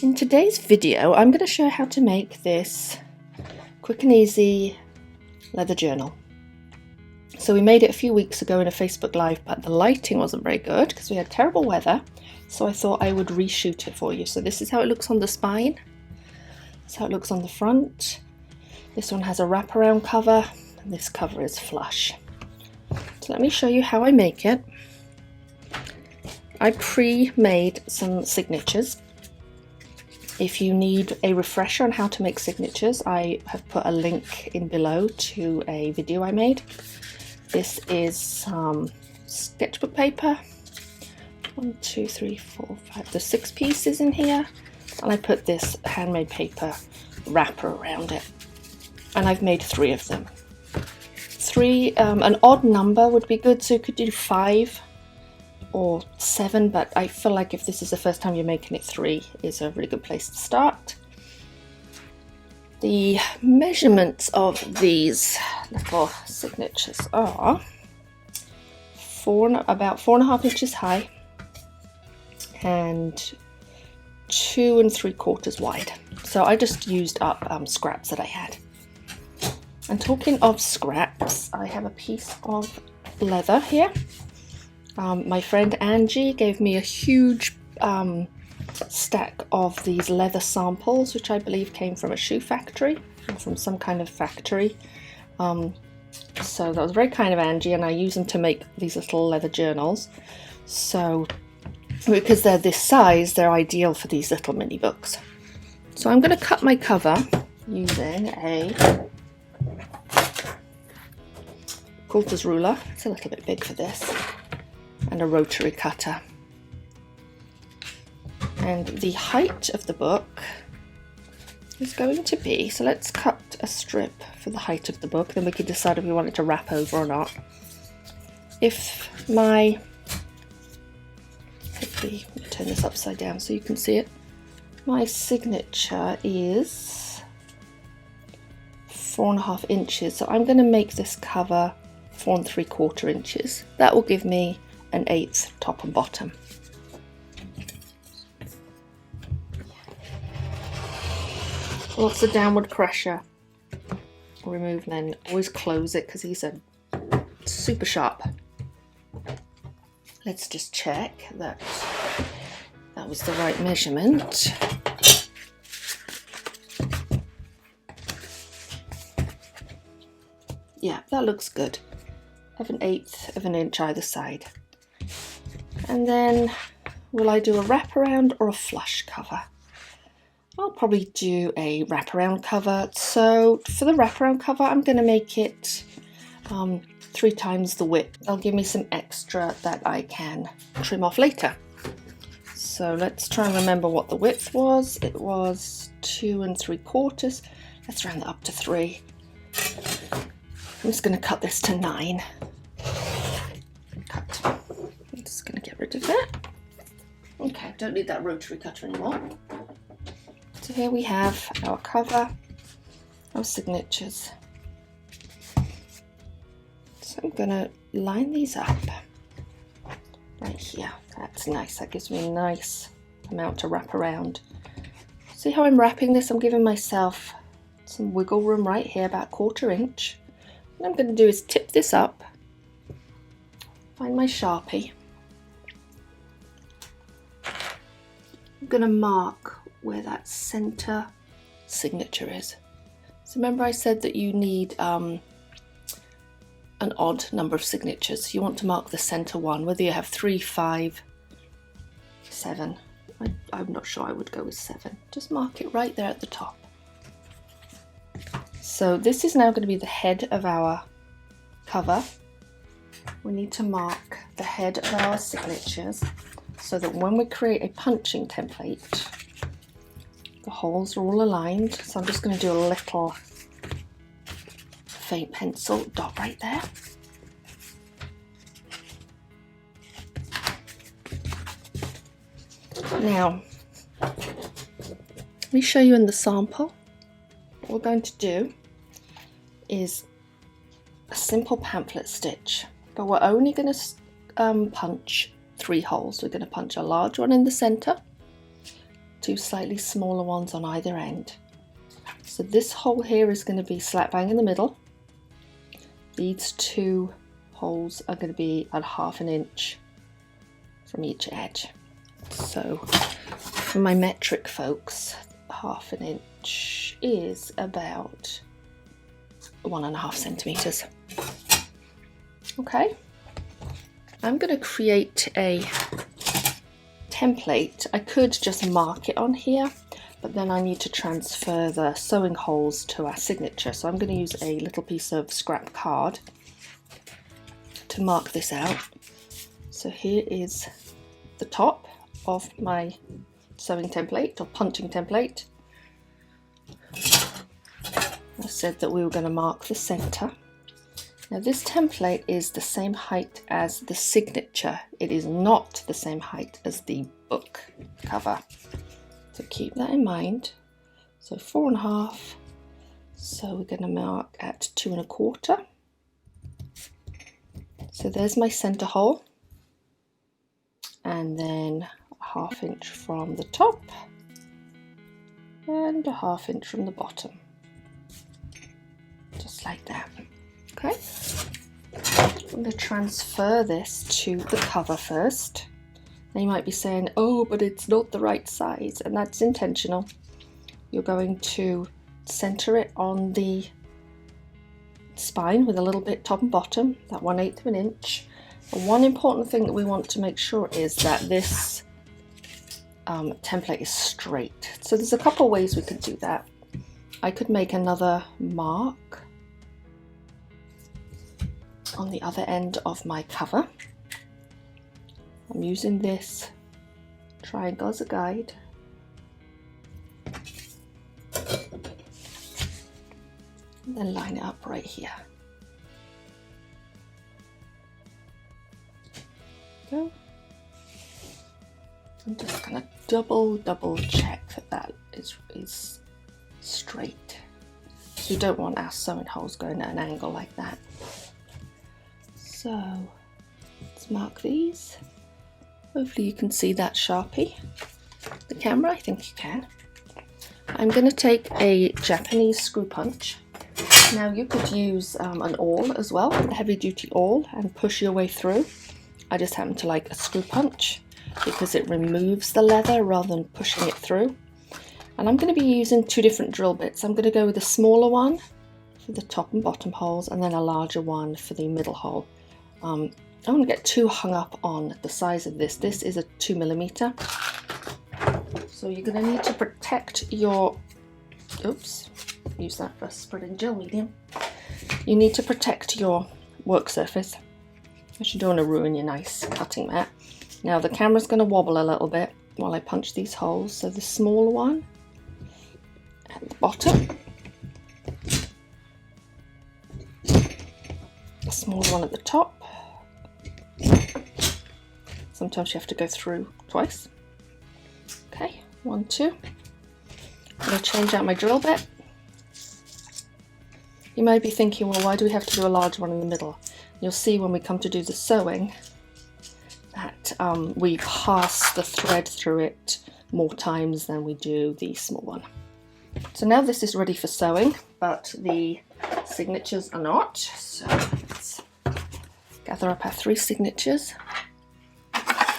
In today's video, I'm going to show how to make this quick and easy leather journal. So we made it a few weeks ago in a Facebook Live, but the lighting wasn't very good because we had terrible weather. So I thought I would reshoot it for you. So this is how it looks on the spine. That's how it looks on the front. This one has a wraparound cover, and this cover is flush. So let me show you how I make it. I pre-made some signatures. If you need a refresher on how to make signatures, I have put a link in below to a video I made. This is some sketchbook paper. 1, 2, 3, 4, 5. There's 6 pieces in here, and I put this handmade paper wrapper around it. And I've made 3 of them. 3, an odd number would be good, so you could do 5 or 7, but I feel like if this is the first time you're making it, 3 is a really good place to start. The measurements of these little signatures are about 4.5 inches high and 2 3/4 wide. So I just used up scraps that I had. And talking of scraps, I have a piece of leather here. My friend Angie gave me a huge stack of these leather samples, which I believe came from a shoe factory or from some kind of factory. So that was very kind of Angie, and I use them to make these little leather journals. So because they're this size, they're ideal for these little mini books. So I'm going to cut my cover using a quilter's ruler. It's a little bit big for this. And a rotary cutter. And the height of the book is going to be, so let's cut a strip for the height of the book, then we can decide if we want it to wrap over or not. If my, hopefully turn this upside down so you can see it, my signature is 4.5 inches, so I'm going to make this cover 4 3/4 inches. That will give me an 1/8 top and bottom. Lots of downward pressure. Remove, and then always close it because these are super sharp. Let's just check that that was the right measurement. Yeah, that looks good. Have an 1/8 of an inch either side. And then, will I do a wraparound or a flush cover? I'll probably do a wraparound cover. So for the wraparound cover, I'm going to make it 3 times the width. That'll give me some extra that I can trim off later. So let's try and remember what the width was. It was 2 3/4. Let's round that up to 3. I'm just going to cut this to 9. Cut. I'm just going to get rid of that. Okay, don't need that rotary cutter anymore. So here we have our cover, our signatures. So I'm going to line these up right here. That's nice. That gives me a nice amount to wrap around. See how I'm wrapping this? I'm giving myself some wiggle room right here, about 1/4 inch. What I'm going to do is tip this up, find my Sharpie. I'm going to mark where that center signature is. So remember I said that you need an odd number of signatures. You want to mark the center one, whether you have 3, 5, 7. I'm not sure I would go with 7. Just mark it right there at the top. So this is now going to be the head of our cover. We need to mark the head of our signatures so that when we create a punching template, the holes are all aligned. So I'm just going to do a little faint pencil dot right there. Now, let me show you in the sample. What we're going to do is a simple pamphlet stitch, but we're only going to punch 3 holes. We're going to punch a large one in the center, two slightly smaller ones on either end. So this hole here is going to be slap bang in the middle. These two holes are going to be at 1/2 inch from each edge. So for my metric folks, 1/2 inch is about 1.5 centimeters. Okay, I'm going to create a template. I could just mark it on here, but then I need to transfer the sewing holes to our signature. So I'm going to use a little piece of scrap card to mark this out. So here is the top of my sewing template or punching template. I said that we were going to mark the center. Now this template is the same height as the signature. It is not the same height as the book cover. So keep that in mind. So 4.5. So we're going to mark at 2.25. So there's my center hole. And then 1/2 inch from the top and 1/2 inch from the bottom. Just like that. Okay, I'm going to transfer this to the cover first. Now you might be saying, oh, but it's not the right size, and that's intentional. You're going to center it on the spine with a little bit top and bottom, that 1/8 of an inch. And one important thing that we want to make sure is that this template is straight. So there's a couple ways we could do that. I could make another mark on the other end of my cover. I'm using this triangle as a guide. And then line it up right here. Go. I'm just going to double check that that is straight. So we don't want our sewing holes going at an angle like that. So let's mark these. Hopefully you can see that Sharpie. The camera, I think you can. I'm going to take a Japanese screw punch. Now you could use an awl as well, a heavy duty awl, and push your way through. I just happen to like a screw punch because it removes the leather rather than pushing it through. And I'm going to be using two different drill bits. I'm going to go with a smaller one for the top and bottom holes, and then a larger one for the middle hole. I don't want to get too hung up on the size of this. This is a 2mm. So you're going to need to protect your, oops, use that for spreading gel medium. You need to protect your work surface, because you don't want to ruin your nice cutting mat. Now the camera's going to wobble a little bit while I punch these holes. So the smaller one at the bottom, the smaller one at the top. Sometimes you have to go through twice. Okay, 1, 2. I'm going to change out my drill bit. You might be thinking, well, why do we have to do a large one in the middle? You'll see when we come to do the sewing that we pass the thread through it more times than we do the small one. So now this is ready for sewing, but the signatures are not. So let's gather up our 3 signatures.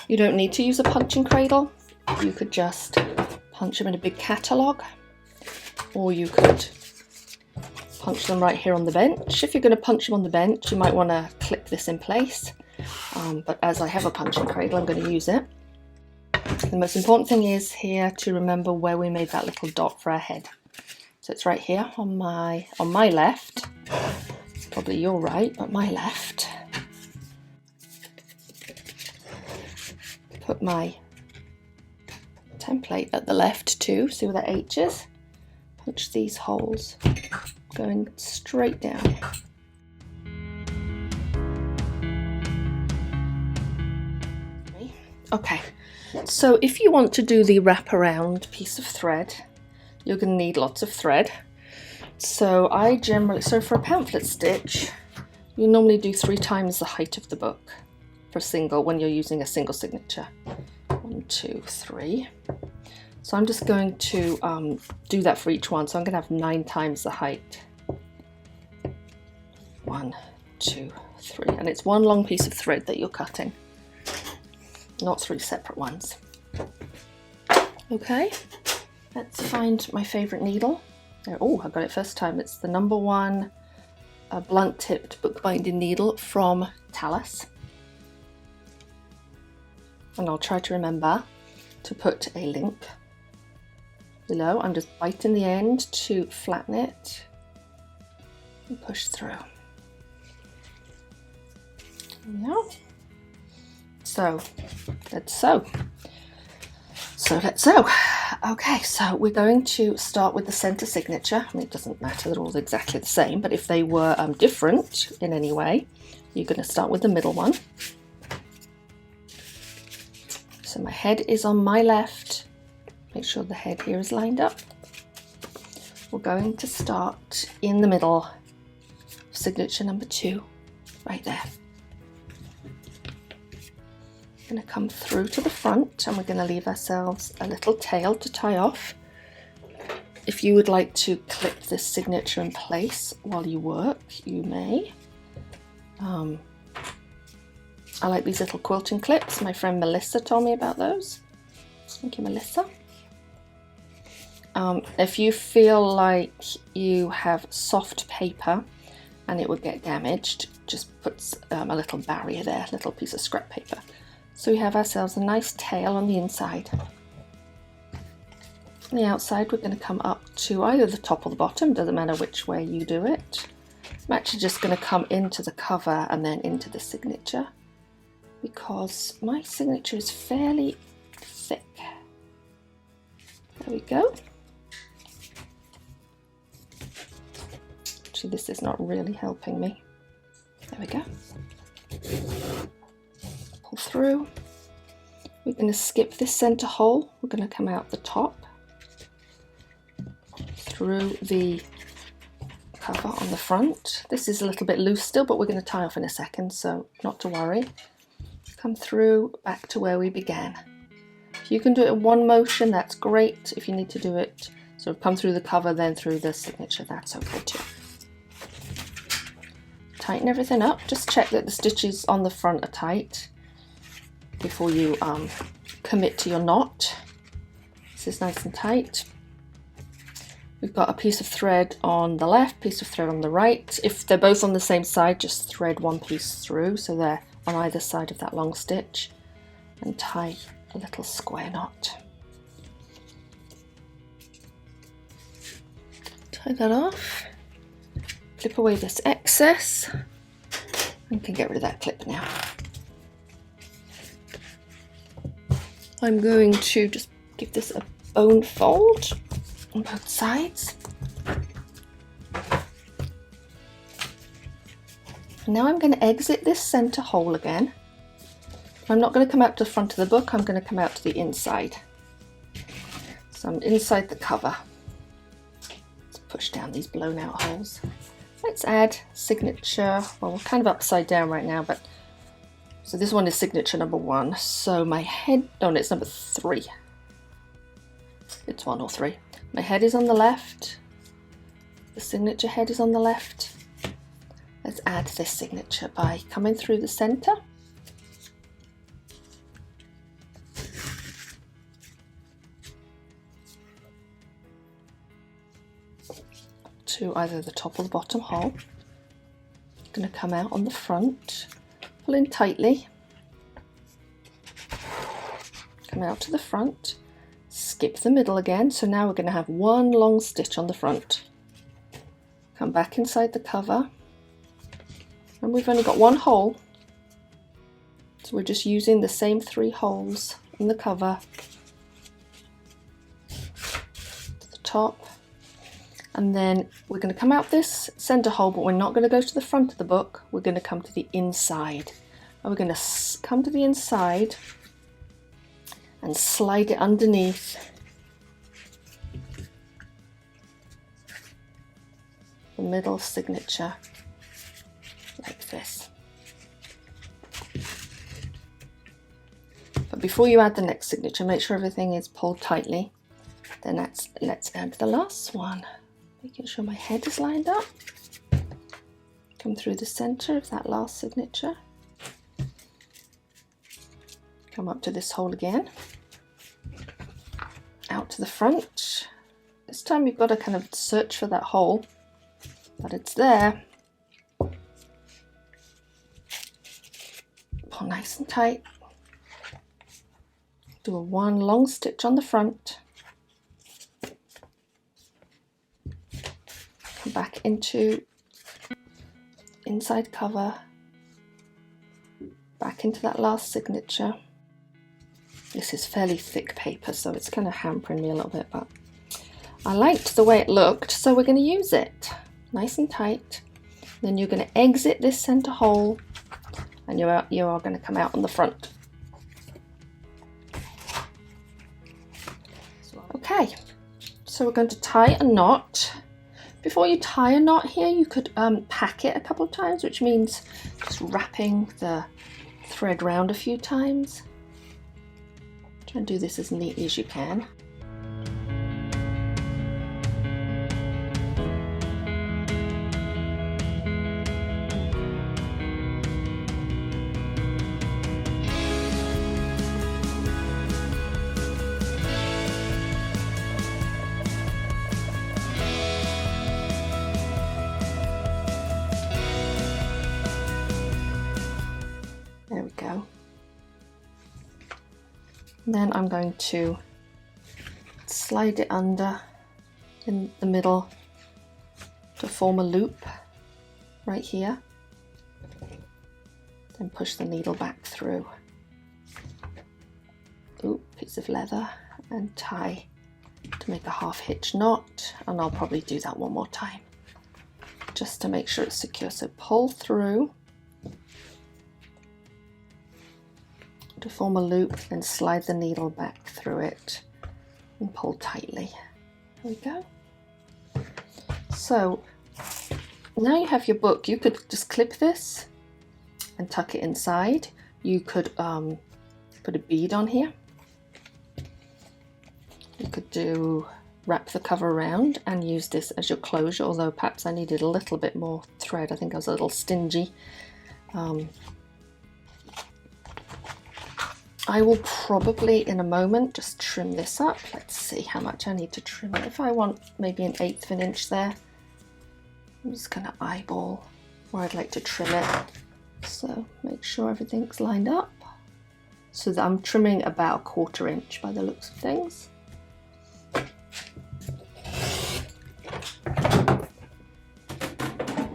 You don't need to use a punching cradle. You could just punch them in a big catalogue, or you could punch them right here on the bench. If you're going to punch them on the bench, you might want to clip this in place, but as I have a punching cradle, I'm going to use it. The most important thing is here to remember where we made that little dot for our head. So it's right here on my left. It's probably your right, but my left. Put my template at the left too. See where that H is? Punch these holes going straight down. Okay, so if you want to do the wraparound piece of thread, you're going to need lots of thread. So for a pamphlet stitch, you normally do 3 times the height of the book for single when you're using a single signature. 1, 2, 3. So I'm just going to do that for each one. So I'm going to have 9 times the height. 1, 2, 3, and it's one long piece of thread that you're cutting, not 3 separate ones. Okay, let's find my favorite needle. Oh, I got it first time. It's the number 1 blunt tipped bookbinding needle from Talus, and I'll try to remember to put a link below. I'm just biting the end to flatten it and push through. Yeah. So let's sew. Okay, so we're going to start with the center signature. I mean, it doesn't matter, they're all exactly the same, but if they were different in any way, you're going to start with the middle one. So my head is on my left. Make sure the head here is lined up. We're going to start in the middle, signature number 2, right there. Going to come through to the front, and we're going to leave ourselves a little tail to tie off. If you would like to clip this signature in place while you work, you may. I like these little quilting clips. My friend Melissa told me about those. Thank you, Melissa. If you feel like you have soft paper and it would get damaged, just put a little barrier there, a little piece of scrap paper. So we have ourselves a nice tail on the inside. On the outside, we're going to come up to either the top or the bottom, doesn't matter which way you do it. I'm actually just going to come into the cover and then into the signature, because my signature is fairly thick. There we go. Actually, this is not really helping me. There we go. Pull through. We're going to skip this center hole. We're going to come out the top through the cover on the front. This is a little bit loose still, but we're going to tie off in a second, so not to worry. Come through back to where we began. If you can do it in one motion, that's great. If you need to do it sort of come through the cover then through the signature, that's okay too. Tighten everything up. Just check that the stitches on the front are tight before you commit to your knot. This is nice and tight. We've got a piece of thread on the left, piece of thread on the right. If they're both on the same side, just thread one piece through so they're on either side of that long stitch, and tie a little square knot. Tie that off, clip away this excess, and can get rid of that clip now. I'm going to just give this a bone fold on both sides. Now I'm going to exit this center hole again. I'm not going to come out to the front of the book, I'm going to come out to the inside. So I'm inside the cover. Let's push down these blown out holes. Let's add signature, well, we're kind of upside down right now, but so this one is signature number 1. So my head, oh no, it's number 3. It's 1 or 3. My head is on the left. The signature head is on the left. Let's add this signature by coming through the center. To either the top or the bottom hole. Going to come out on the front, pull in tightly, come out to the front, skip the middle again, so now we're going to have one long stitch on the front. Come back inside the cover, and we've only got one hole, so we're just using the same 3 holes in the cover to the top. And then we're going to come out this center hole, but we're not going to go to the front of the book. We're going to come to the inside. And we're going to come to the inside and slide it underneath the middle signature like this. But before you add the next signature, make sure everything is pulled tightly. Then let's add the last one, making sure my head is lined up. Come through the center of that last signature. Come up to this hole again. Out to the front. This time you've got to kind of search for that hole, but it's there. Pull nice and tight. Do a one long stitch on the front. Come back into inside cover. Back into that last signature. This is fairly thick paper, so it's kind of hampering me a little bit, but I liked the way it looked, so we're going to use it. Nice and tight. Then you're going to exit this center hole, and you are going to come out on the front. Okay, so we're going to tie a knot. Before you tie a knot here, you could pack it a couple of times, which means just wrapping the thread round a few times. Try and do this as neatly as you can. There we go. And then I'm going to slide it under in the middle to form a loop right here. Then push the needle back through. Oop, piece of leather, and tie to make a half hitch knot. And I'll probably do that one more time just to make sure it's secure. So pull through to form a loop, then slide the needle back through it and pull tightly. There we go. So now you have your book. You could just clip this and tuck it inside. You could put a bead on here. You could wrap the cover around and use this as your closure, although perhaps I needed a little bit more thread. I think I was a little stingy. I will probably in a moment just trim this up. Let's see how much I need to trim it. If I want maybe 1/8 of an inch there, I'm just going to eyeball where I'd like to trim it. So make sure everything's lined up. So that I'm trimming about 1/4 inch by the looks of things.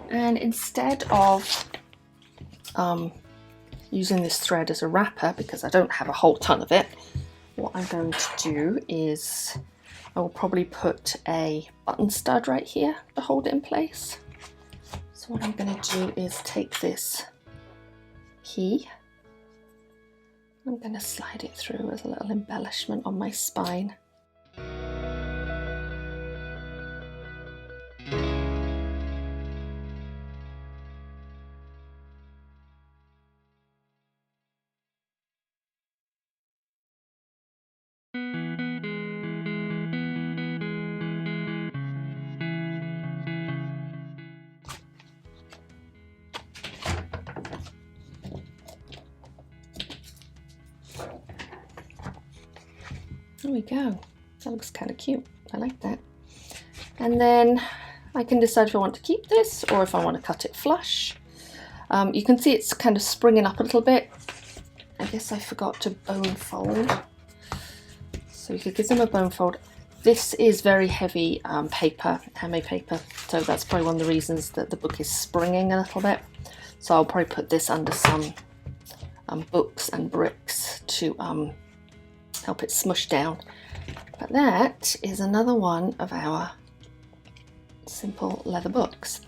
And instead of using this thread as a wrapper, because I don't have a whole ton of it, what I'm going to do is I will probably put a button stud right here to hold it in place. So what I'm going to do is take this key, I'm going to slide it through as a little embellishment on my spine. There we go. That looks kind of cute. I like that. And then I can decide if I want to keep this or if I want to cut it flush. You can see it's kind of springing up a little bit. I guess I forgot to bone fold. So you could give them a bone fold. This is very heavy paper, handmade paper. So that's probably one of the reasons that the book is springing a little bit. So I'll probably put this under some books and bricks to help it smush down. But that is another one of our simple leather books.